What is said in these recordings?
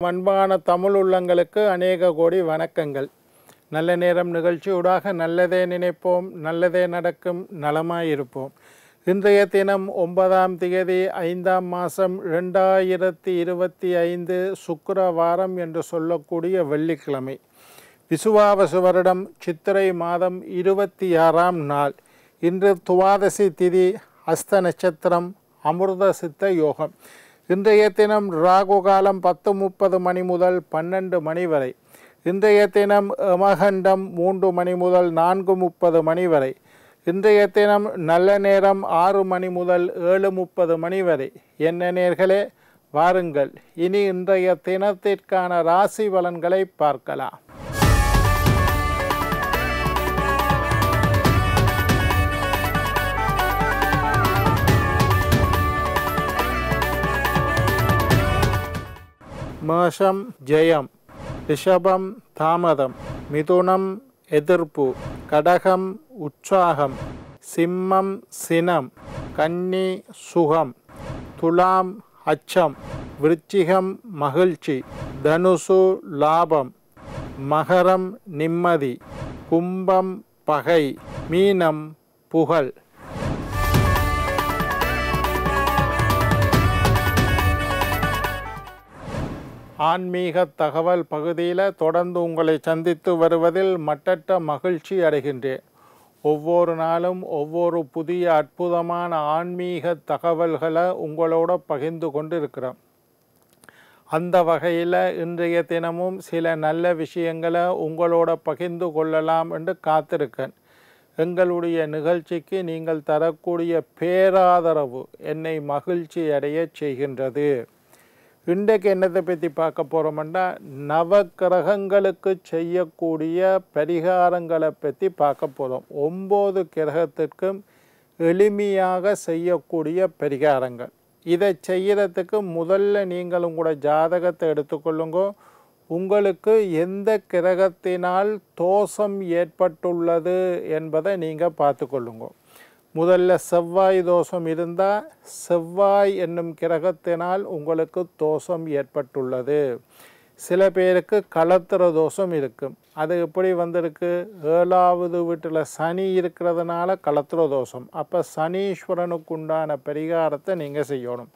அன்பான தமிழ் உள்ளங்களுக்கு அநேக கோடி வணக்கங்கள். நல்ல நேரம் நிகழ்ச்சியூடாக நல்லதே நினைப்போம், நல்லதே நடக்கும், நலமாயிருப்போம். இன்றைய தினம் 9ஆம் தேதி 5ஆம் மாதம் 2025 சுக்கிரவாரம் என்று சொல்லக்கூடிய வெள்ளிக்கிழமை. விசுவாவசு வருடம் சித்திரை மாதம் 26ஆம் நாள். இன்று துவாதசி திதி, அஸ்த நட்சத்திரம், அமிர்த சித்த யோகம். இன்றைய தினம் ராகு காலம் 10:30 மணி முதல் 12 மணி வரை. இன்றைய தினம் யமகண்டம் 3 மணி முதல் 4:30 மணி வரை. இன்றைய தினம் நல்ல நேரம் 6 மணி முதல் 7:30 மணி வரை. என்ன நேர்களே, வாருங்கள் இனி இன்றைய தினத்திற்கான ராசி பலன்களை பார்க்கலாம். மேஷம் ஜெயம், ரிஷபம் தாமதம், மிதுனம் எதிர்ப்பு, கடகம் உற்சாகம், சிம்மம் சினம், கன்னி சுகம், துலாம் அச்சம், விருச்சிகம் மகிழ்ச்சி, தனுசு லாபம், மகரம் நிம்மதி, கும்பம் பகை, மீனம் புகழ். ஆன்மீக தகவல் பகுதியில் தொடர்ந்து உங்களை சந்தித்து வருவதில் மட்டற்ற மகிழ்ச்சி அடைகின்றேன். ஒவ்வொரு நாளும் ஒவ்வொரு புதிய அற்புதமான ஆன்மீக தகவல்களை உங்களோட பகிர்ந்து கொண்டு இருக்கிறோம். அந்த வகையில் இன்றைய தினமும் சில நல்ல விஷயங்களை உங்களோட பகிர்ந்து கொள்ளலாம் என்று காத்திருக்கேன். எங்களுடைய நிகழ்ச்சிக்கு நீங்கள் தரக்கூடிய பேராதரவு என்னை மகிழ்ச்சி அடைய செய்கின்றது. இன்றைக்கு என்னத்தை பற்றி பார்க்க போகிறோம்னா, நவக்கிரகங்களுக்கு செய்யக்கூடிய பரிகாரங்களை பற்றி பார்க்க போகிறோம். 9 கிரகத்திற்கும் எளிமையாக செய்யக்கூடிய பரிகாரங்கள். இதை செய்கிறதுக்கு முதல்ல நீங்கள் உங்களோட ஜாதகத்தை எடுத்துக்கொள்ளுங்க. உங்களுக்கு எந்த கிரகத்தினால் தோஷம் ஏற்பட்டுள்ளது என்பதை நீங்கள் பார்த்துக்கொள்ளுங்க. முதல்ல செவ்வாய் தோஷம் இருந்தால், செவ்வாய் என்னும் கிரகத்தினால் உங்களுக்கு தோஷம் ஏற்பட்டுள்ளது. சில பேருக்கு களத்திர தோஷம் இருக்கும். அது எப்படி வந்திருக்கு? 7வது வீட்டில் சனி இருக்கிறதுனால களத்திர தோஷம். அப்போ சனீஸ்வரனுக்கு உண்டான பரிகாரத்தை நீங்கள் செய்யணும்.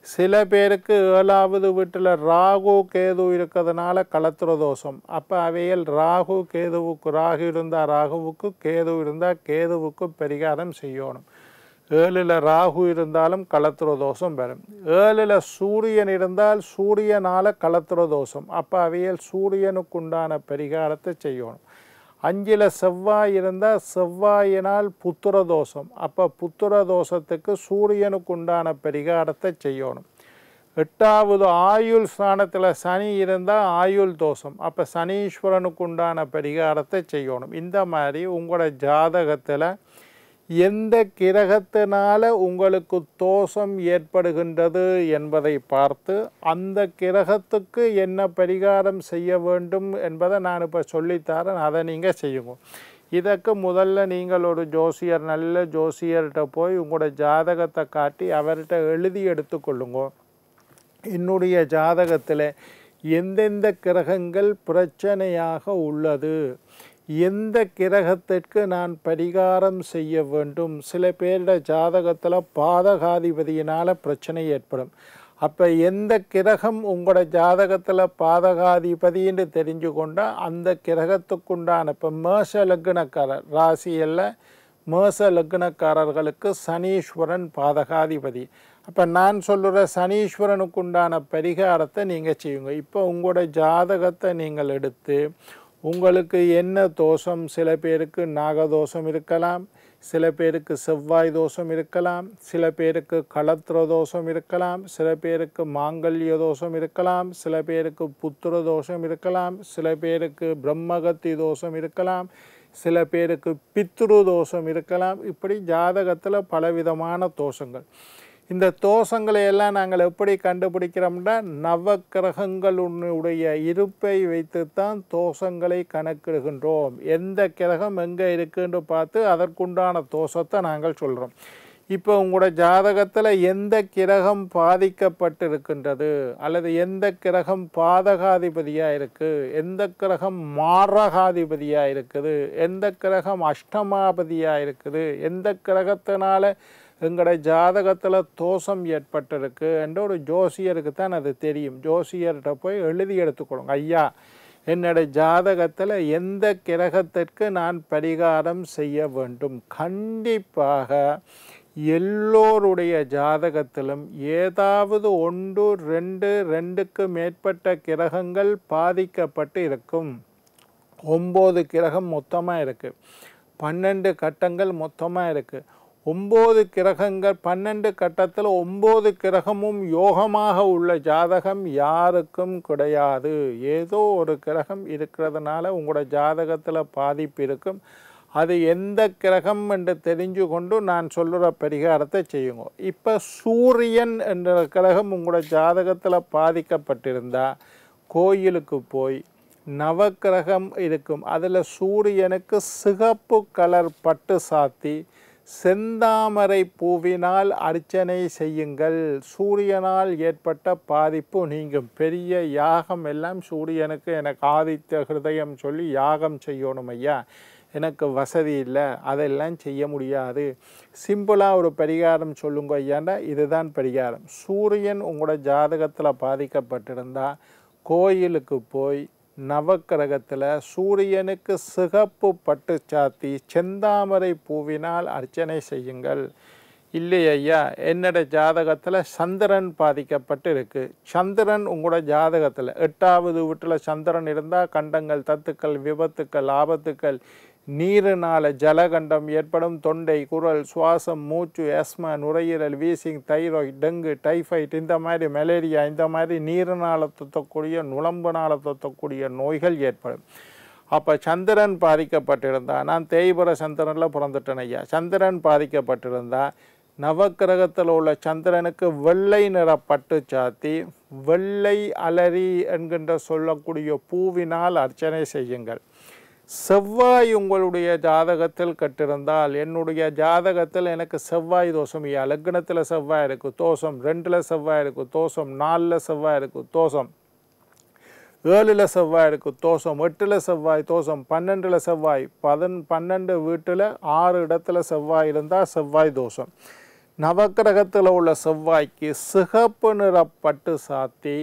சில பேருக்கு 7வது வீட்டில் ராகு கேது இருக்கிறதுனால களத்திர தோஷம். அப்போ அவையில் ராகு கேதுவுக்கு, ராகு இருந்தால் ராகுவுக்கு, கேது இருந்தால் கேதுவுக்கு பரிகாரம் செய்யணும். 7ல் ராகு இருந்தாலும் களத்திர தோஷம் வரும். 7ல் சூரியன் இருந்தால் சூரியனால் களத்திர தோஷம். அப்போ அவையில் சூரியனுக்கு உண்டான பரிகாரத்தை செய்யணும். 5ல் செவ்வாய் இருந்தால் செவ்வாயினால் புத்திர தோஷம். அப்போ புத்திர தோஷத்துக்கு சூரியனுக்கு உண்டான பரிகாரத்தை செய்யணும். 8வது ஆயுள் ஸ்தானத்தில் சனி இருந்தால் ஆயுள் தோஷம். அப்போ சனீஸ்வரனுக்கு உண்டான பரிகாரத்தை செய்யணும். இந்த மாதிரி உங்களோட ஜாதகத்தில் எந்த கிரகத்தினால உங்களுக்கு தோஷம் ஏற்படுகின்றது என்பதை பார்த்து அந்த கிரகத்துக்கு என்ன பரிகாரம் செய்ய வேண்டும் என்பதை நான் இப்போ சொல்லித்தரேன். அதை நீங்கள் செய்யுங்க. இதற்கு முதல்ல நீங்கள் ஒரு ஜோசியர், நல்ல ஜோசியர்கிட்ட போய் உங்களோட ஜாதகத்தை காட்டி அவர்கிட்ட எழுதி எடுத்துக்கொள்ளுங்க. என்னுடைய ஜாதகத்தில் எந்தெந்த கிரகங்கள் பிரச்சனையாக உள்ளது, எந்த கிரகத்திற்கு நான் பரிகாரம் செய்ய வேண்டும். சில பேருடைய ஜாதகத்தில் பாதகாதிபதியினால் பிரச்சனை ஏற்படும். அப்போ எந்த கிரகம் உங்களோட ஜாதகத்தில் பாதகாதிபதின்னு தெரிஞ்சு கொண்டால் அந்த கிரகத்துக்குண்டான, இப்போ மேஷ லக்னக்காரர் ராசியில் மேஷ லக்னக்காரர்களுக்கு சனீஸ்வரன் பாதகாதிபதி. அப்போ நான் சொல்லுற சனீஸ்வரனுக்குண்டான பரிகாரத்தை நீங்கள் செய்யுங்க. இப்போ உங்களோட ஜாதகத்தை நீங்கள் எடுத்து உங்களுக்கு என்ன தோஷம், சில பேருக்கு நாகதோஷம் இருக்கலாம், சில பேருக்கு செவ்வாய் தோஷம் இருக்கலாம், சில பேருக்கு களத்திர தோஷம் இருக்கலாம், சில பேருக்கு மாங்கல்ய தோஷம் இருக்கலாம், சில பேருக்கு புத்திர தோஷம் இருக்கலாம், சில பேருக்கு பிரம்மகத்தி தோஷம் இருக்கலாம், சில பேருக்கு பித்ரு தோஷம் இருக்கலாம். இப்படி ஜாதகத்தில் பலவிதமான தோஷங்கள். இந்த தோஷங்களை எல்லாம் நாங்கள் எப்படி கண்டுபிடிக்கிறோம்னா, நவக்கிரகங்களுடைய இருப்பை வைத்துத்தான் தோஷங்களை கணக்கிடுகின்றோம். எந்த கிரகம் எங்கே இருக்குன்னு பார்த்து அதற்குண்டான தோஷத்தை நாங்கள் சொல்கிறோம். இப்போ உங்களோட ஜாதகத்தில் எந்த கிரகம் பாதிக்கப்பட்டிருக்கின்றது அல்லது எந்த கிரகம் பாதகாதிபதியாக இருக்குது, எந்த கிரகம் மாரகாதிபதியாக இருக்குது, எந்த கிரகம் அஷ்டமாபதியாக இருக்குது, எந்த கிரகத்தினால எங்களோட ஜாதகத்தில் தோஷம் ஏற்பட்டிருக்கு என்ற ஒரு ஜோசியருக்கு தான் அது தெரியும். ஜோசியர்கிட்ட போய் எழுதி எடுத்துக்கொள்ளுங்க, ஐயா என்னோட ஜாதகத்தில் எந்த கிரகத்திற்கு நான் பரிகாரம் செய்ய வேண்டும். கண்டிப்பாக எல்லோருடைய ஜாதகத்திலும் ஏதாவது 1, 2, 2க்கு மேற்பட்ட கிரகங்கள் பாதிக்கப்பட்டு இருக்கும். 9 கிரகம் மொத்தமாக இருக்குது, 12 கட்டங்கள் மொத்தமாக இருக்குது. 9 கிரகங்கள் 12 கட்டத்தில் 9 கிரகமும் யோகமாக உள்ள ஜாதகம் யாருக்கும் கிடையாது. ஏதோ ஒரு கிரகம் இருக்கிறதுனால உங்களோட ஜாதகத்தில் பாதிப்பு இருக்கும். அது எந்த கிரகம் என்று தெரிஞ்சு கொண்டு நான் சொல்லுற பரிகாரத்தை செய்யுங்க. இப்போ சூரியன் என்ற கிரகம் உங்களோட ஜாதகத்தில் பாதிக்கப்பட்டிருந்தால் கோயிலுக்கு போய் நவக்கிரகம் இருக்கும், அதில் சூரியனுக்கு சிகப்பு கலர் பட்டு சாத்தி செந்தாமரை பூவினால் அர்ச்சனை செய்யுங்கள். சூரியனால் ஏற்பட்ட பாதிப்பு நீங்கும். பெரிய யாகம் எல்லாம் சூரியனுக்கு எனக்கு ஆதித்ய ஹிருதயம் சொல்லி யாகம் செய்யணும் ஐயா, எனக்கு வசதி இல்லை, அதெல்லாம் செய்ய முடியாது, சிம்பிளாக ஒரு பரிகாரம் சொல்லுங்க ஐயாண்டா இதுதான் பரிகாரம். சூரியன் உங்களோட ஜாதகத்தில் பாதிக்கப்பட்டிருந்தால் கோயிலுக்கு போய் நவக்கிரகத்தில் சூரியனுக்கு சிகப்பு பட்டு சாத்தி செந்தாமரை பூவினால் அர்ச்சனை செய்யுங்கள். இல்லை ஐயா என்னோட ஜாதகத்தில் சந்திரன் பாதிக்கப்பட்டு இருக்குது, சந்திரன் உங்களோட ஜாதகத்தில் 8வது வீட்டில் சந்திரன் இருந்தால் கண்டங்கள், தத்துக்கள், விபத்துக்கள், ஆபத்துக்கள், நீரினால் ஜலகண்டம் ஏற்படும், தொண்டை, குரல், சுவாசம், மூச்சு, ஆஸ்மா, நுரையீரல், வீசிங், தைராய்டு, டெங்கு, டைஃபாய்டு, இந்த மாதிரி மலேரியா, இந்த மாதிரி நீரினால் தொத்தக்கூடிய நுளம்புனால் தொத்தக்கூடிய நோய்கள் ஏற்படும். அப்போ சந்திரன் பாதிக்கப்பட்டிருந்தால், நான் தேய்புர சந்திரனில் பிறந்துட்டேன் ஐயா, சந்திரன் பாதிக்கப்பட்டிருந்தால் நவக்கிரகத்தில் உள்ள சந்திரனுக்கு வெள்ளை நிற பட்டு சாத்தி வெள்ளை அலரி என்கின்ற சொல்லக்கூடிய பூவினால் அர்ச்சனை செய்யுங்கள். செவ்வாய் உங்களுடைய ஜாதகத்தில் கட்டிருந்தால், என்னுடைய ஜாதகத்தில் எனக்கு செவ்வாய் தோஷம் ஐயா, லக்னத்தில் செவ்வாய் இருக்குது தோஷம், 2ல் செவ்வாய் இருக்குது தோஷம், 4ல் செவ்வாய் இருக்குது தோஷம், 7ல் செவ்வாய் இருக்குது தோஷம், 8ல் செவ்வாய் தோஷம், 12ல் செவ்வாய், 12 வீட்டில் 6 இடத்துல செவ்வாய் இருந்தால் செவ்வாய் தோஷம். நவக்கிரகத்தில் உள்ள செவ்வாய்க்கு சிகப்பு நிற பட்டு சாத்தி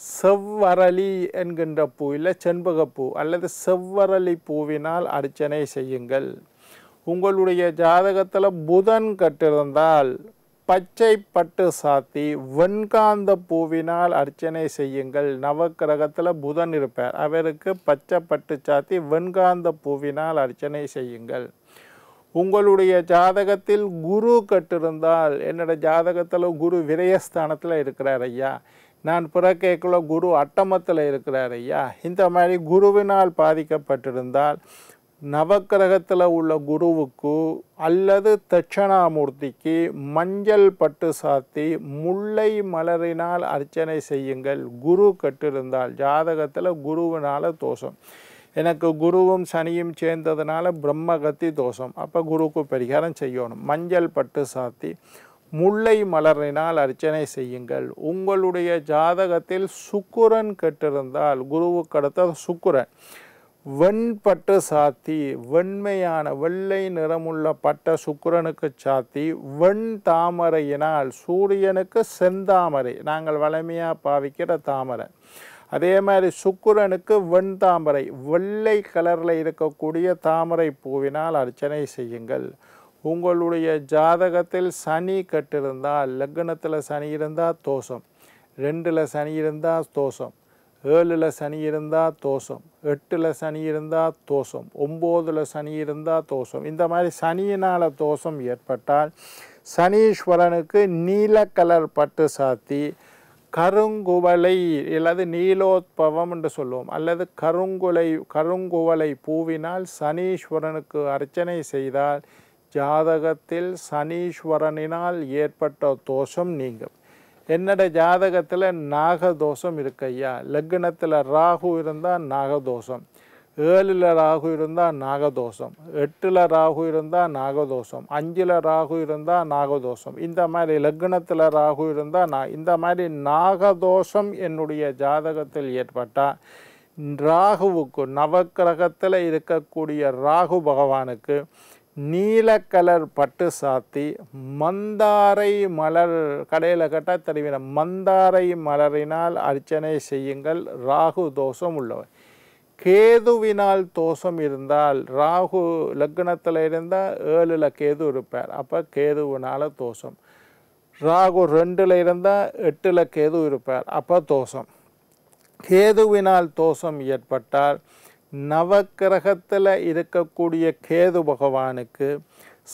செவ்வரளி என்கின்ற பூ, இல்லை செண்பகப்பூ அல்லது செவ்வரளி பூவினால் அர்ச்சனை செய்யுங்கள். உங்களுடைய ஜாதகத்தில் புதன் கட்டிருந்தால் பச்சை பட்டு சாத்தி வெண்காந்த பூவினால் அர்ச்சனை செய்யுங்கள். நவக்கிரகத்தில் புதன் இருப்பார், அவருக்கு பச்சை பட்டு சாத்தி வெண்காந்த பூவினால் அர்ச்சனை செய்யுங்கள். உங்களுடைய ஜாதகத்தில் குரு கட்டிருந்தால், என்னோட ஜாதகத்தில் குரு விரயஸ்தானத்தில் இருக்கிறார் ஐயா, நான் பிறக்கேக்குள்ள குரு அட்டமத்தில் இருக்கிறார் ஐயா, இந்த மாதிரி குருவினால் பாதிக்கப்பட்டிருந்தால் நவக்கிரகத்தில் உள்ள குருவுக்கு அல்லது தட்சணாமூர்த்திக்கு மஞ்சள் பட்டு சாத்தி முல்லை மலரினால் அர்ச்சனை செய்யுங்கள். குரு கட்டிருந்தால் ஜாதகத்தில் குருவினால் தோஷம், எனக்கு குருவும் சனியும் சேர்ந்ததுனால பிரம்மகத்தி தோஷம், அப்போ குருவுக்கு பரிகாரம் செய்யணும். மஞ்சள் பட்டு சாத்தி முல்லை மலரினால் அர்ச்சனை செய்யுங்கள். உங்களுடைய ஜாதகத்தில் சுக்கிரன் கெட்டிருந்தால், குருவுக்கு அடுத்த சுக்கிரன், வெண்பட்டு சாத்தி வெண்மையான வெள்ளை நிறமுள்ள பட்ட சுக்கிரனுக்கு சாத்தி வெண் தாமரையினால், சூரியனுக்கு செந்தாமரை நாங்கள் வளமையாக பாவிக்கிற தாமரை, அதே மாதிரி சுக்கிரனுக்கு வெண் தாமரை வெள்ளை கலரில் இருக்கக்கூடிய தாமரை பூவினால் அர்ச்சனை செய்யுங்கள். உங்களுடைய ஜாதகத்தில் சனி கட்டிருந்தால், லக்னத்தில் சனி இருந்தால் தோஷம், 2ல் சனி இருந்தால் தோஷம், 7ல் சனி இருந்தால் தோஷம், 8ல் சனி இருந்தால் தோஷம், 9ல் சனி இருந்தால் தோஷம், இந்த மாதிரி சனியினால் தோஷம் ஏற்பட்டால் சனீஸ்வரனுக்கு நீல கலர் பட்டு சாத்தி கருங்குவளை அல்லது நீலோத்பவம் என்று சொல்லுவோம், அல்லது கருங்குவளை பூவினால் சனீஸ்வரனுக்கு அர்ச்சனை செய்தால் ஜாதகத்தில் சனீஸ்வரனினால் ஏற்பட்ட தோஷம் நீங்கும். என்னோட ஜாதகத்தில் நாகதோஷம் இருக்கு ஐயா, லக்னத்தில் ராகு இருந்தால் நாகதோஷம், 7ல் ராகு இருந்தால் நாகதோஷம், 8ல் ராகு இருந்தால் நாகதோஷம், 5ல் ராகு இருந்தால் நாகதோஷம், இந்த மாதிரி லக்னத்தில் ராகு இருந்தால் இந்த மாதிரி நாகதோஷம் என்னுடைய ஜாதகத்தில் ஏற்பட்டால் ராகுவுக்கு நவக்கிரகத்தில் இருக்கக்கூடிய ராகு பகவானுக்கு நீல கலர் பட்டு சாத்தி மந்தாரை மலர் கடையில் கட்டால் தெரிவின மந்தாரை மலரினால் அர்ச்சனை செய்யுங்கள். ராகு தோஷம் உள்ளவர். கேதுவினால் தோஷம் இருந்தால் ராகு லக்னத்தில் இருந்தால் 7ல் கேது இருப்பார், அப்போ கேதுவினால் தோஷம். ராகு 2ல் இருந்தால் 8ல் கேது இருப்பார், அப்போ தோஷம். கேதுவினால் தோஷம் ஏற்பட்டால் நவக்கிரகத்தில் இருக்கக்கூடிய கேது பகவானுக்கு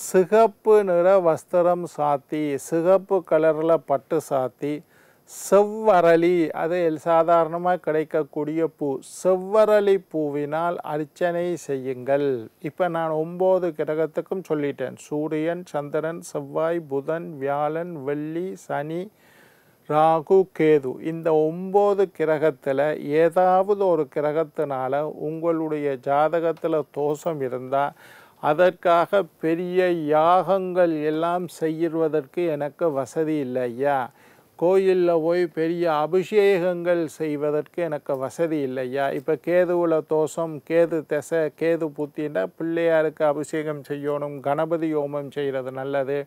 சிகப்பு நிற வஸ்திரம் சாத்தி சிகப்பு கலரில் பட்டு சாத்தி செவ்வரளி, அது சாதாரணமாக கிடைக்கக்கூடிய பூ, செவ்வரளி பூவினால் அர்ச்சனை செய்யுங்கள். இப்போ நான் 9 கிரகத்துக்கும் சொல்லிட்டேன். சூரியன், சந்திரன், செவ்வாய், புதன், வியாழன், வெள்ளி, சனி, ராகு, கேது. இந்த 9 கிரகத்தில் ஏதாவது ஒரு கிரகத்தினால உங்களுடைய ஜாதகத்தில் தோஷம் இருந்தால் அதற்காக பெரிய யாகங்கள் எல்லாம் செய்வதற்கு எனக்கு வசதி இல்லை ஐயா. கோயிலில் போய் பெரிய அபிஷேகங்கள் செய்வதற்கு எனக்கு வசதி இல்லையா. இப்போ கேதுவில் தோஷம், கேது திசை, கேது புத்தின்னா பிள்ளையாருக்கு அபிஷேகம் செய்யணும், கணபதி ஹோமம் செய்கிறது நல்லது,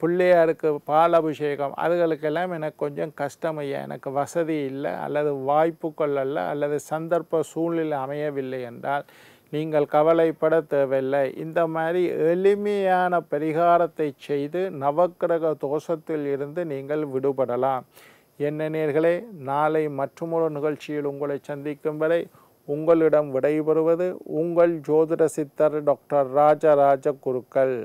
பிள்ளையாருக்கு பால் அபிஷேகம், அதுகளுக்கெல்லாம் எனக்கு கொஞ்சம் கஷ்டம் ஐயா, எனக்கு வசதி இல்லை அல்லது வாய்ப்புகள் அல்ல அல்லது சந்தர்ப்ப சூழ்நிலை அமையவில்லை என்றால் நீங்கள் கவலைப்பட தேவையில்லை. இந்த மாதிரி எளிமையான பரிகாரத்தை செய்து நவக்கிரக தோஷத்தில் இருந்து நீங்கள் விடுபடலாம். என்ன நேயர்களே, நாளை மற்றொரு நிகழ்ச்சியில் உங்களை சந்திக்கும் வரை உங்களிடம் விடைபெறுவது உங்கள் ஜோதிட சித்தர் டாக்டர் ராஜராஜ குருக்கள்.